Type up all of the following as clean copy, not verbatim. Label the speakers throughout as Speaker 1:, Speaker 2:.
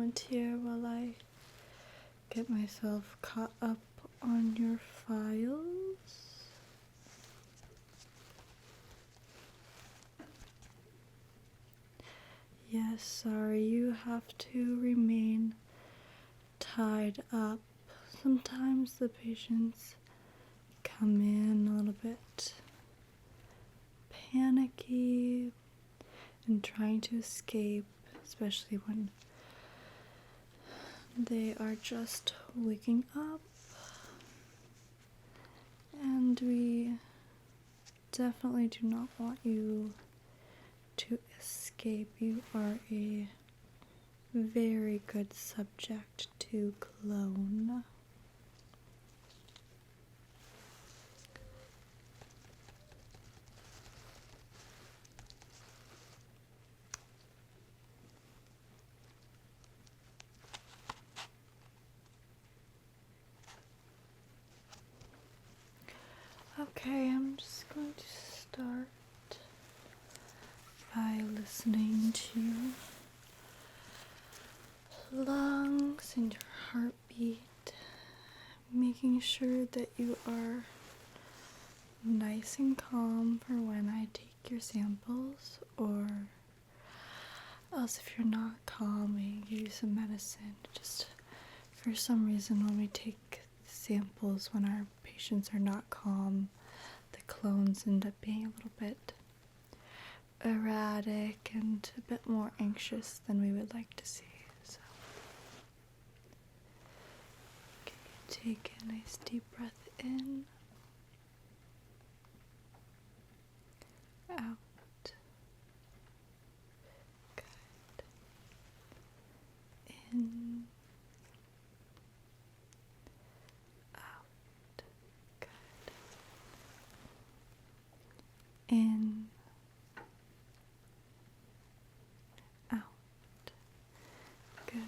Speaker 1: moment here while I get myself caught up on your files. Yes, sorry, you have to remain tied up. Sometimes the patients come in a little bit panicky and trying to escape, especially when they are just waking up. And we definitely do not want you to escape. You are a very good subject to clone. Okay, I'm just going to start by listening to your lungs and your heartbeat, making sure that you are nice and calm for when I take your samples, or else if you're not calm, we give you some medicine. Just for some reason when we take samples when our patients are not calm, the clones end up being a little bit erratic and a bit more anxious than we would like to see. So, okay, take a nice deep breath in, out, good, in, out, good, in, out, good,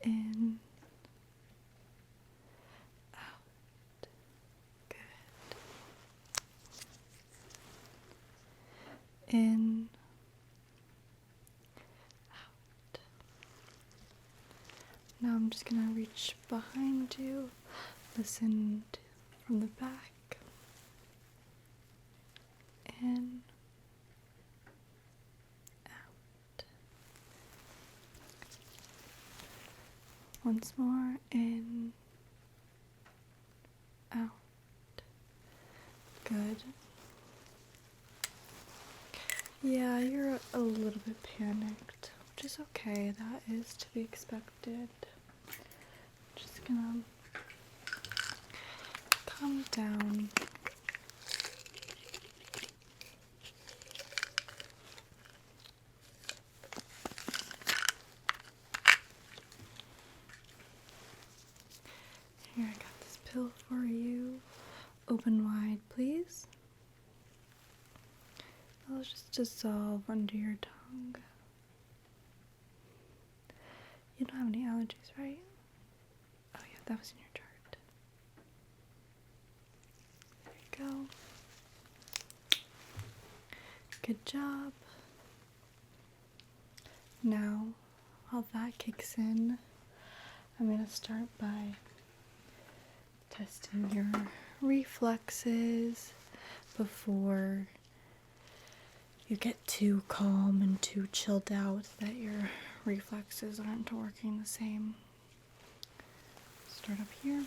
Speaker 1: in, out, good, in, out. Now I'm just gonna reach behind you, listen from the back, in, out. Once more, in, out. Good. Yeah, you're a little bit panicked, which is okay. That is to be expected. Just gonna calm down. Here, I got this pill for you. Open wide, please. It'll just dissolve under your tongue. You don't have any allergies, right? Oh yeah, that was in your chart. There you go. Good job. Now, while that kicks in, I'm going to start by testing your reflexes before you get too calm and too chilled out that your reflexes aren't working the same. Start up here.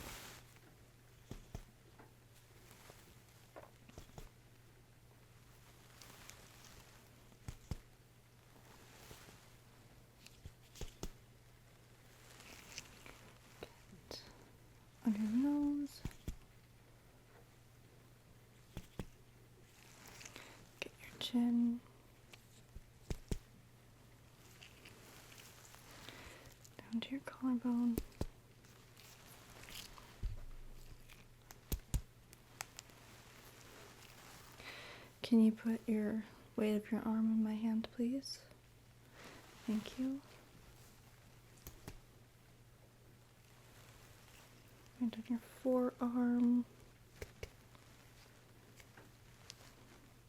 Speaker 1: Get under your nose. Get your chin. Down to your collarbone. Can you put your weight of your arm in my hand, please? Thank you. And on your forearm.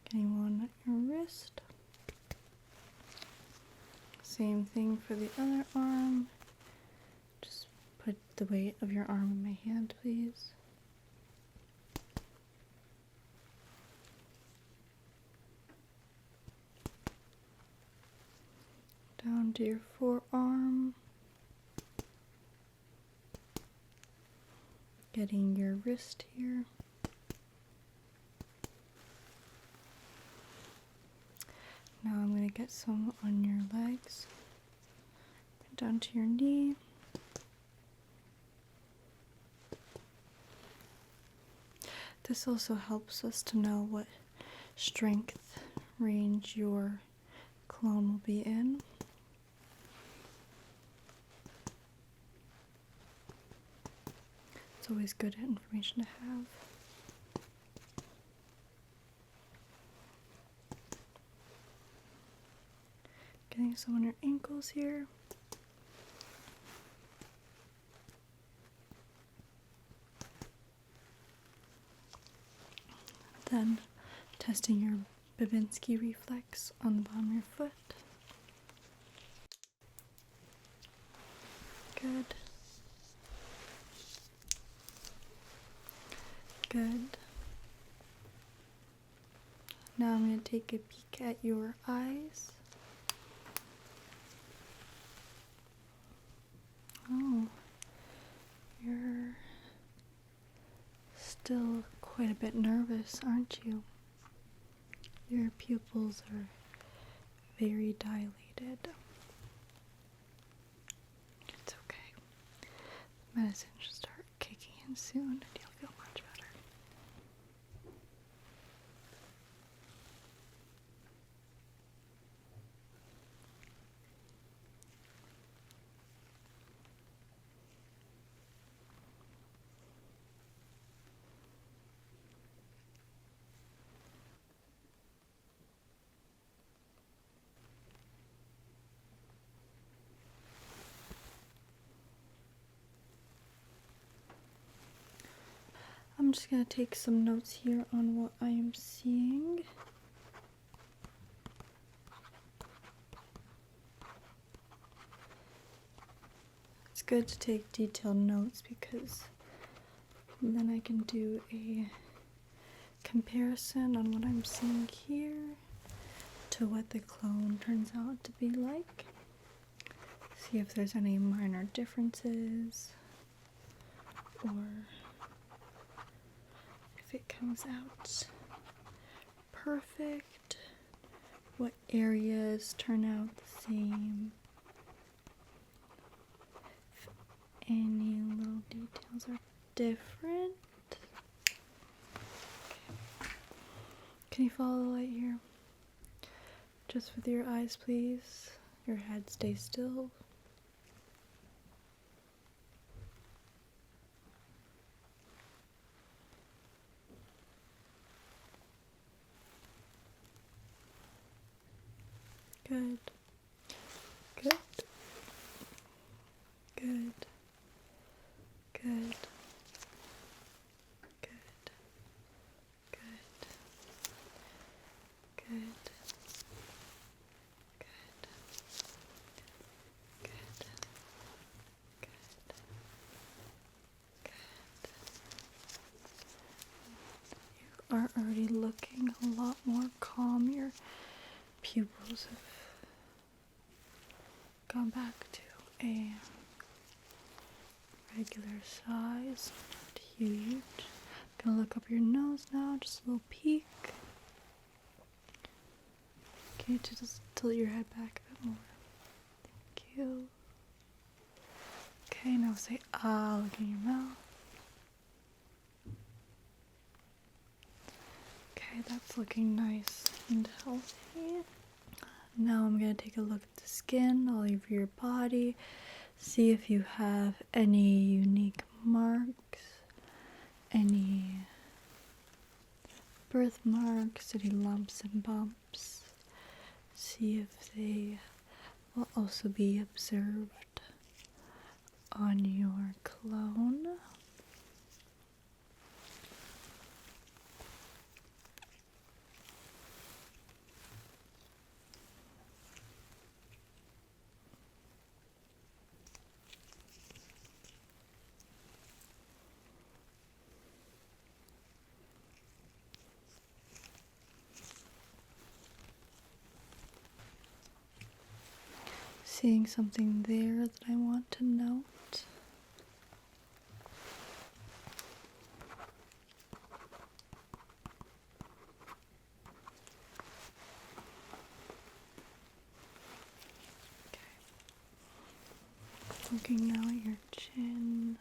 Speaker 1: Getting one at your wrist. Same thing for the other arm. Just put the weight of your arm in my hand, please. Down to your forearm. Getting your wrist here. Now I'm going to get some on your legs. Down to your knee. This also helps us to know what strength range your clone will be in. It's always good information to have. Getting some on your ankles here. Then testing your Babinski reflex on the bottom of your foot. Good. Good. Now I'm going to take a peek at your eyes. Oh, you're still quite a bit nervous, aren't you? Your pupils are very dilated. It's okay. Medicine should start kicking in soon and you'll feel much better. I'm just going to take some notes here on what I am seeing. It's good to take detailed notes because then I can do a comparison on what I'm seeing here to what the clone turns out to be like. See if there's any minor differences or if it comes out perfect, what areas turn out the same, if any little details are different. Okay. Can you follow the light here? Just with your eyes, please. Your head stay still. Good. Good. Good. Good. Good. Good. Good. Good. Good. Good. You are already looking a lot more calm. Your pupils have gone back to a regular size, not huge. Gonna look up your nose now, just a little peek. Okay, just tilt your head back a bit more. Thank you. Okay, now say ah, look in your mouth. Okay, that's looking nice and healthy. Now I'm going to take a look at the skin all over your body, see if you have any unique marks, any birthmarks, any lumps and bumps. See if they will also be observed on your clone. seeing something there that I want to note? Looking now at your chin.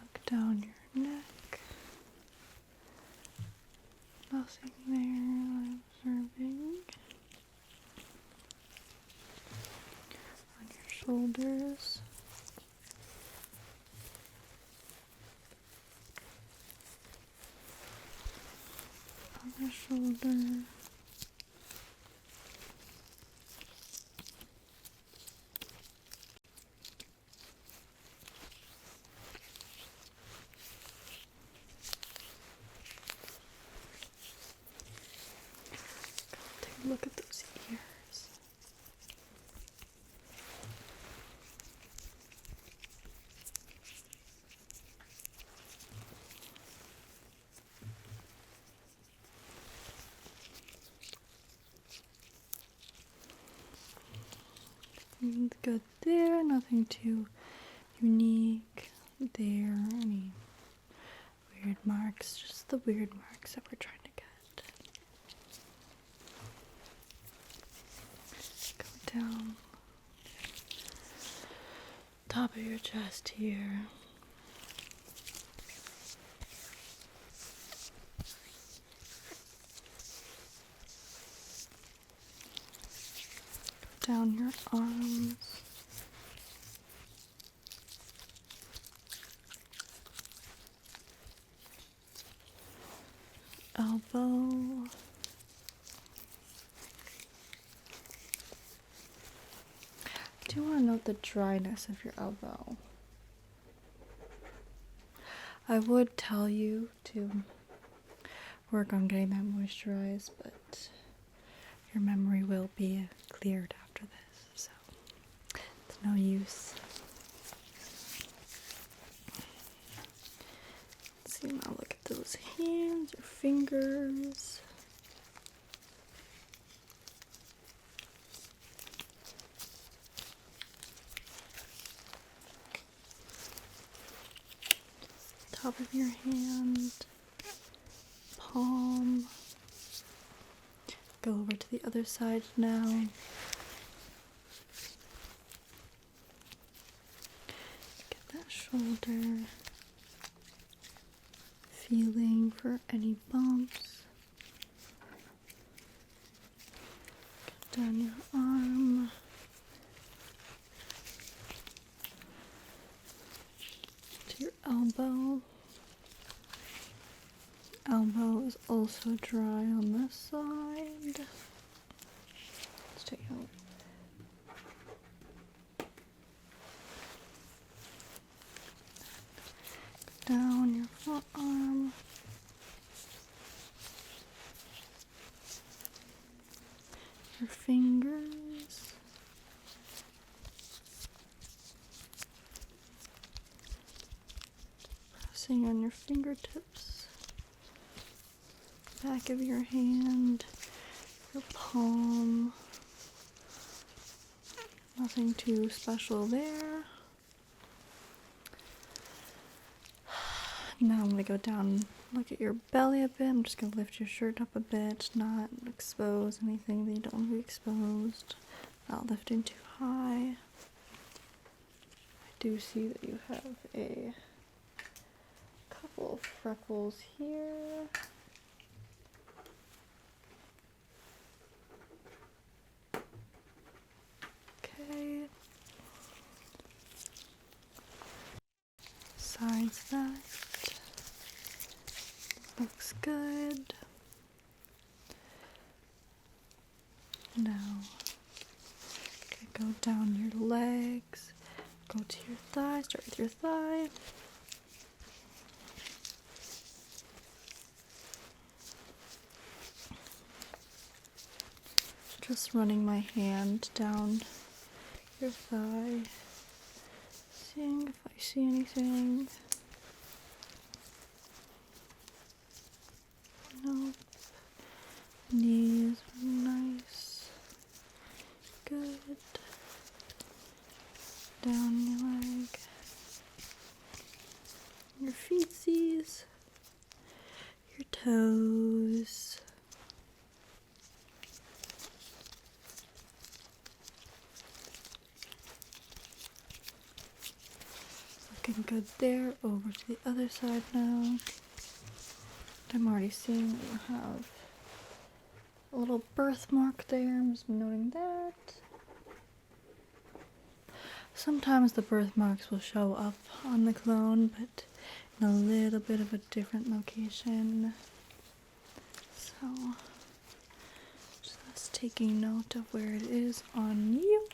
Speaker 1: Look down your neck. Nothing there I'm observing. On your shoulders. Other shoulder. Take a look at those ears. Good there, nothing too unique there. Any weird marks, just the weird marks that we're trying to get. Go down top of your chest here. Go down your arms. Elbow. I do want to note the dryness of your elbow. I would tell you to work on getting that moisturized, but your memory will be cleared after this, so it's no use. Let's see, now look at those hands, your fingers. Top of your hand, palm. Go over to the other side now. Get that shoulder. Feeling for any bumps. Get down your arm. To your elbow. Elbow is also dry on this side. Let's take out. Down your forearm. Your fingers. Pressing on your fingertips. Back of your hand, your palm. Nothing too special there. Now I'm going to go down, look at your belly a bit. I'm just going to lift your shirt up a bit, not expose anything that you don't want to be exposed. Not lifting too high. I do see that you have a couple of freckles here. Okay. Besides that, looks good. Now, go down your legs, go to your thigh, start with your thigh. Just running my hand down your thigh, seeing if I see anything. Nope. Knees are nice. Looking good there. Over to the other side now. I'm already seeing that you have a little birthmark there. I'm just noting that. Sometimes the birthmarks will show up on the clone, but in a little bit of a different location. So, just taking note of where it is on you.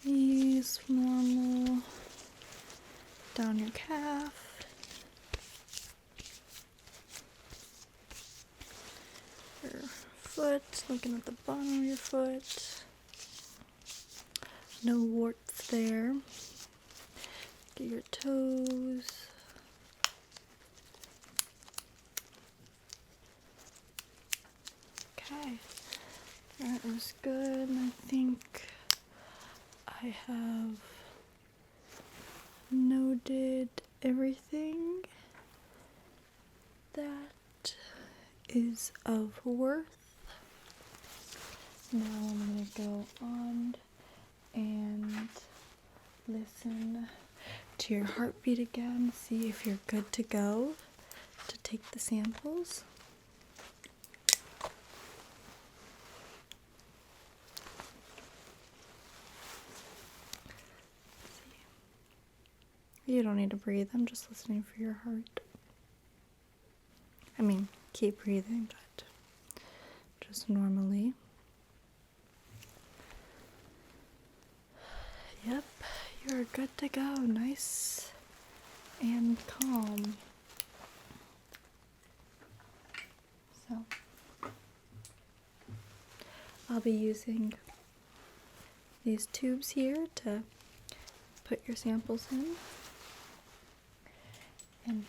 Speaker 1: Knees normal, down your calf, your foot, looking at the bottom of your foot, no warts there. Get your toes, okay, that was good. I think I have noted everything that is of worth. Now I'm going to go on and listen to your heartbeat again, see if you're good to go to take the samples. You don't need to breathe, I'm just listening for your heart. I mean, keep breathing, but just normally. Yep, you're good to go. Nice and calm. So, I'll be using these tubes here to put your samples in. And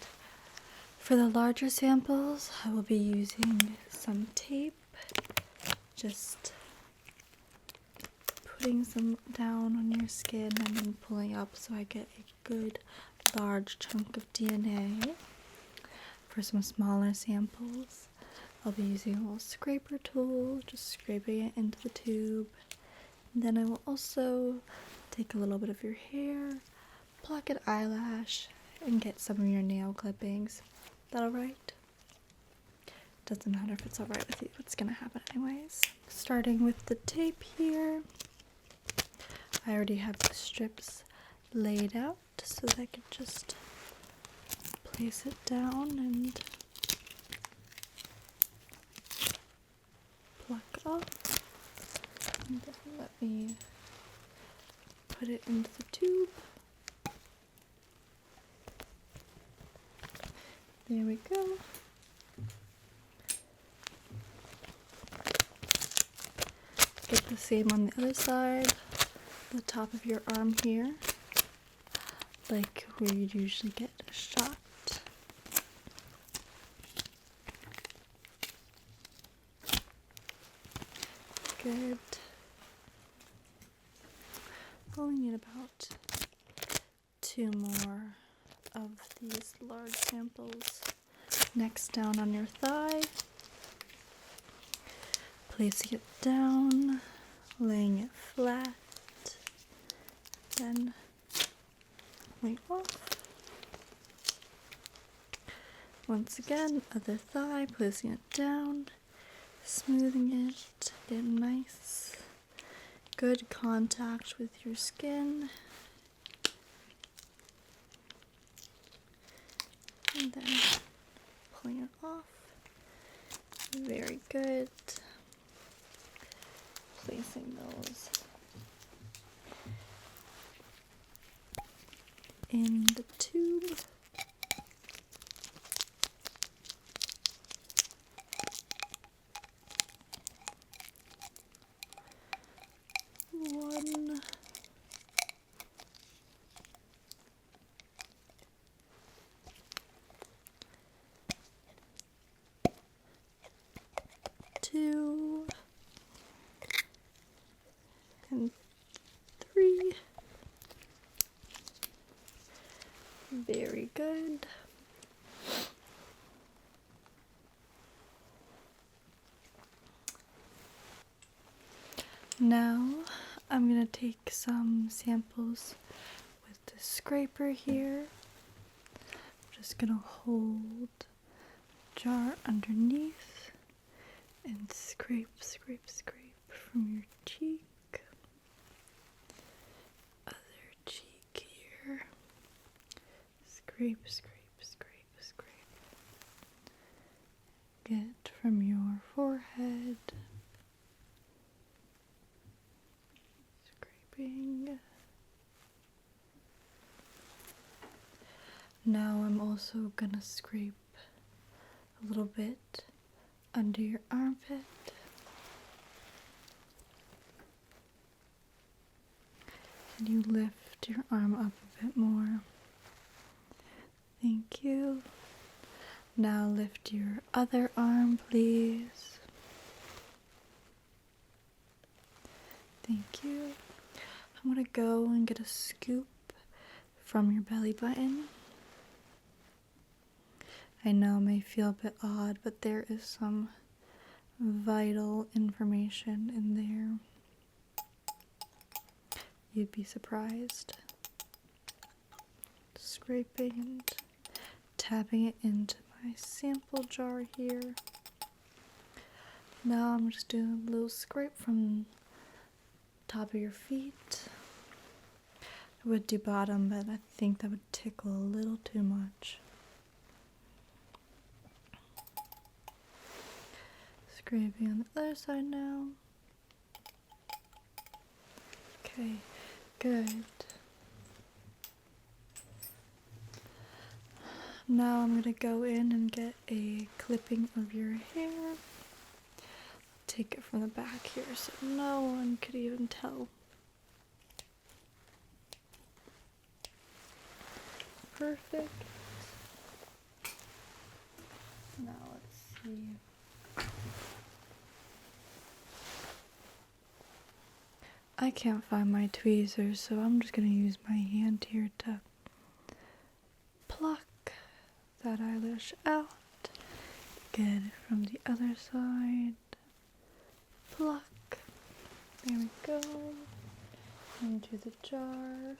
Speaker 1: for the larger samples, I will be using some tape, just putting some down on your skin and then pulling up so I get a good large chunk of DNA. For some smaller samples, I'll be using a little scraper tool, just scraping it into the tube. And then I will also take a little bit of your hair, pluck an eyelash, and get some of your nail clippings. That alright? Doesn't matter if it's alright with you, it's gonna happen anyways. Starting with the tape here, I already have the strips laid out so that I can just place it down and pluck off. And then let me put it into the tube. There we go. Get the same on the other side, the top of your arm here, like where you'd usually get a shot. Good. Only need about 2 more of these large samples. Next, down on your thigh, placing it down, laying it flat, then pulling off. Once again, other thigh, placing it down, smoothing it, get nice, good contact with your skin. And then pulling it off. Very good. Placing those in the tube. One. 2 and 3. Now I'm gonna take some samples with the scraper here. I'm just gonna hold the jar underneath and scrape, scrape, scrape from your cheek. Other cheek here. Scrape, scrape, scrape, scrape. Get from your forehead. Scraping. Now I'm also gonna scrape a little bit under your armpit. Can you lift your arm up a bit more? Thank you. Now lift your other arm, please. Thank you. I'm gonna go and get a scoop from your belly button. I know it may feel a bit odd, but there is some vital information in there. You'd be surprised. Scraping and tapping it into my sample jar here. Now I'm just doing a little scrape from top of your feet. I would do bottom, but I think that would tickle a little too much. Scraping on the other side now. Okay, good. Now I'm gonna go in and get a clipping of your hair. Take it from the back here so no one could even tell. Perfect. Now let's see. I can't find my tweezers, so I'm just gonna use my hand here to pluck that eyelash out. Get it from the other side. Pluck. There we go. Into the jar.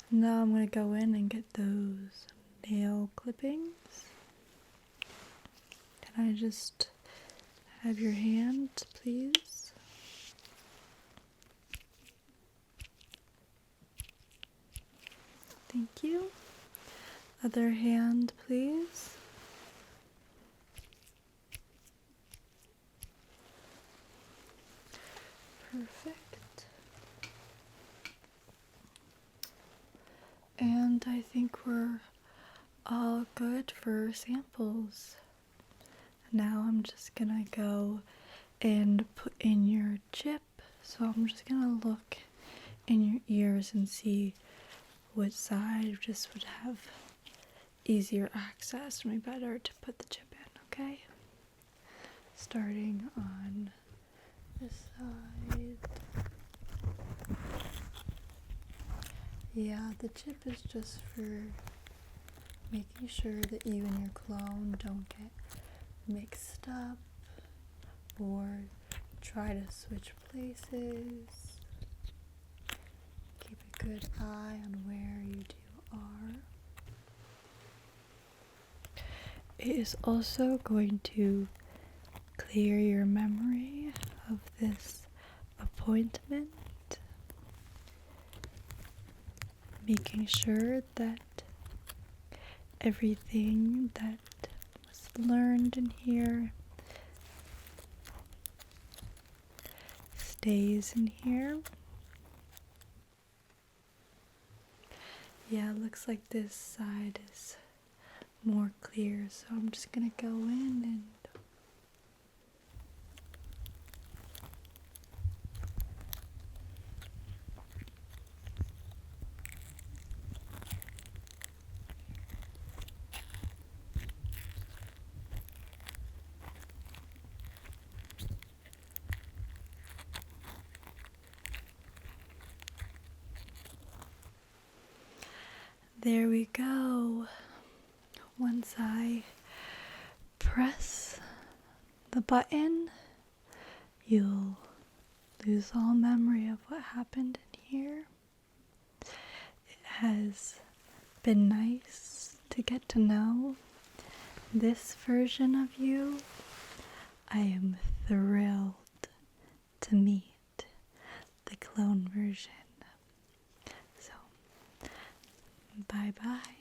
Speaker 1: Now I'm gonna go in and get those nail clippings. Can I just have your hand, please? Thank you. Other hand, please. Perfect. And I think we're all good for samples. Now I'm just gonna go and put in your chip. So I'm just gonna look in your ears and see which side just would have easier access, maybe better to put the chip in, okay? Starting on this side. Yeah, the chip is just for making sure that you and your clone don't get mixed up or try to switch places. Keep a good eye on where you two are. It is also going to clear your memory of this appointment, making sure that everything that was learned in here stays in here. Yeah, it looks like this side is more clear, so I'm just gonna go in and there we go. Once I press the button, you'll lose all memory of what happened in here. It has been nice to get to know this version of you. I am thrilled to meet the clone version. So, bye-bye.